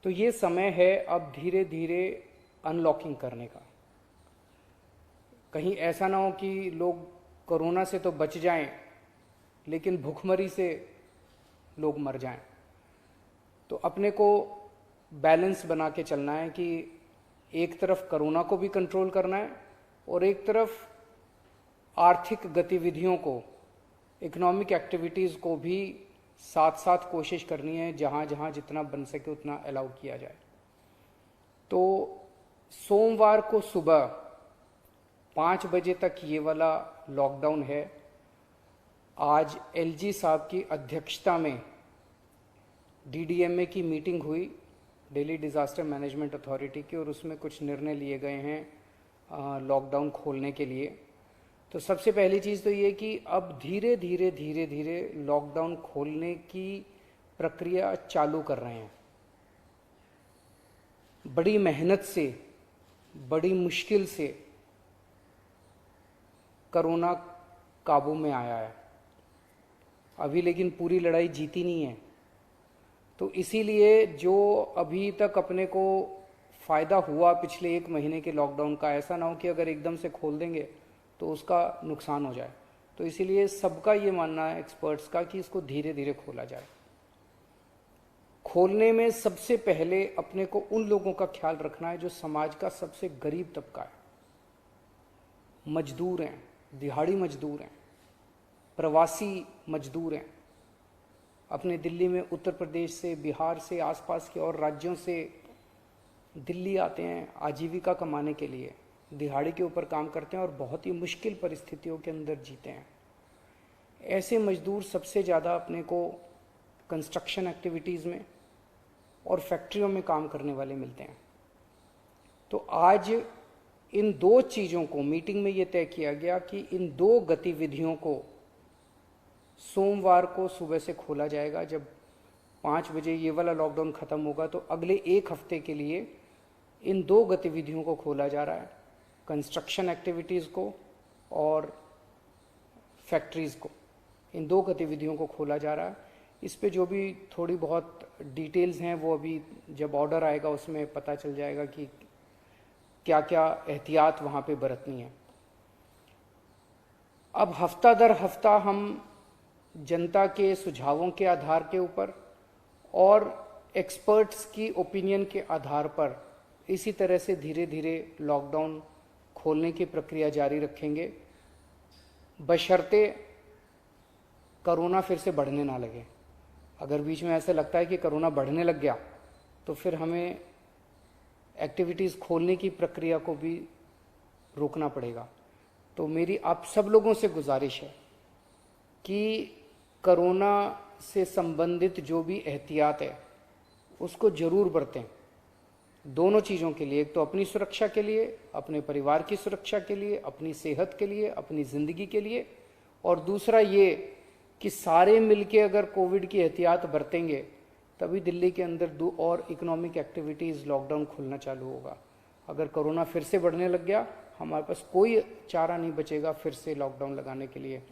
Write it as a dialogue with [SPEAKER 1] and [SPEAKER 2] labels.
[SPEAKER 1] तो ये समय है अब धीरे धीरे अनलॉकिंग करने का। कहीं ऐसा ना हो कि लोग कोरोना से तो बच जाएं लेकिन भूखमरी से लोग मर जाएं। तो अपने को बैलेंस बना के चलना है कि एक तरफ कोरोना को भी कंट्रोल करना है और एक तरफ आर्थिक गतिविधियों को, इकोनॉमिक एक्टिविटीज़ को भी साथ साथ कोशिश करनी है, जहाँ जहाँ जितना बन सके उतना अलाउ किया जाए। तो सोमवार को सुबह 5 बजे तक ये वाला लॉकडाउन है। आज एलजी साहब की अध्यक्षता में डीडीएमए की मीटिंग हुई, दिल्ली डिज़ास्टर मैनेजमेंट अथॉरिटी की, और उसमें कुछ निर्णय लिए गए हैं लॉकडाउन खोलने के लिए। तो सबसे पहली चीज़ तो ये कि अब धीरे धीरे लॉकडाउन खोलने की प्रक्रिया चालू कर रहे हैं। बड़ी मेहनत से, बड़ी मुश्किल से कोरोना काबू में आया है अभी, लेकिन पूरी लड़ाई जीती नहीं है। तो इसीलिए जो अभी तक अपने को फ़ायदा हुआ पिछले 1 महीने के लॉकडाउन का, ऐसा ना हो कि अगर एकदम से खोल देंगे तो उसका नुकसान हो जाए। तो इसीलिए सबका ये मानना है एक्सपर्ट्स का कि इसको धीरे धीरे खोला जाए। खोलने में सबसे पहले अपने को उन लोगों का ख्याल रखना है जो समाज का सबसे गरीब तबका है, मजदूर हैं, दिहाड़ी मजदूर हैं, प्रवासी मजदूर हैं। अपने दिल्ली में उत्तर प्रदेश से, बिहार से, आसपास के और राज्यों से दिल्ली आते हैं आजीविका कमाने के लिए, दिहाड़ी के ऊपर काम करते हैं और बहुत ही मुश्किल परिस्थितियों के अंदर जीते हैं। ऐसे मजदूर सबसे ज़्यादा अपने को कंस्ट्रक्शन एक्टिविटीज़ में और फैक्ट्रियों में काम करने वाले मिलते हैं। तो आज इन 2 चीज़ों को मीटिंग में ये तय किया गया कि इन 2 गतिविधियों को सोमवार को सुबह से खोला जाएगा। जब 5 बजे ये वाला लॉकडाउन ख़त्म होगा तो अगले 1 हफ्ते के लिए इन 2 गतिविधियों को खोला जा रहा है, कंस्ट्रक्शन एक्टिविटीज़ को और फैक्ट्रीज़ को। इन 2 गतिविधियों को खोला जा रहा है। इस पे जो भी थोड़ी बहुत डिटेल्स हैं वो अभी जब ऑर्डर आएगा उसमें पता चल जाएगा कि क्या क्या एहतियात वहाँ पे बरतनी है। अब हफ्ता दर हफ्ता हम जनता के सुझावों के आधार के ऊपर और एक्सपर्ट्स की ओपिनियन के आधार पर इसी तरह से धीरे धीरे लॉकडाउन खोलने की प्रक्रिया जारी रखेंगे, बशर्ते कोरोना फिर से बढ़ने ना लगे। अगर बीच में ऐसा लगता है कि कोरोना बढ़ने लग गया तो फिर हमें एक्टिविटीज़ खोलने की प्रक्रिया को भी रोकना पड़ेगा। तो मेरी आप सब लोगों से गुजारिश है कि कोरोना से संबंधित जो भी एहतियात है उसको ज़रूर बरतें, दोनों चीज़ों के लिए। एक तो अपनी सुरक्षा के लिए, अपने परिवार की सुरक्षा के लिए, अपनी सेहत के लिए, अपनी ज़िंदगी के लिए, और दूसरा ये कि सारे मिलके अगर कोविड की एहतियात बरतेंगे तभी दिल्ली के अंदर 2 और इकोनॉमिक एक्टिविटीज़ लॉकडाउन खुलना चालू होगा। अगर कोरोना फिर से बढ़ने लग गया हमारे पास कोई चारा नहीं बचेगा फिर से लॉकडाउन लगाने के लिए।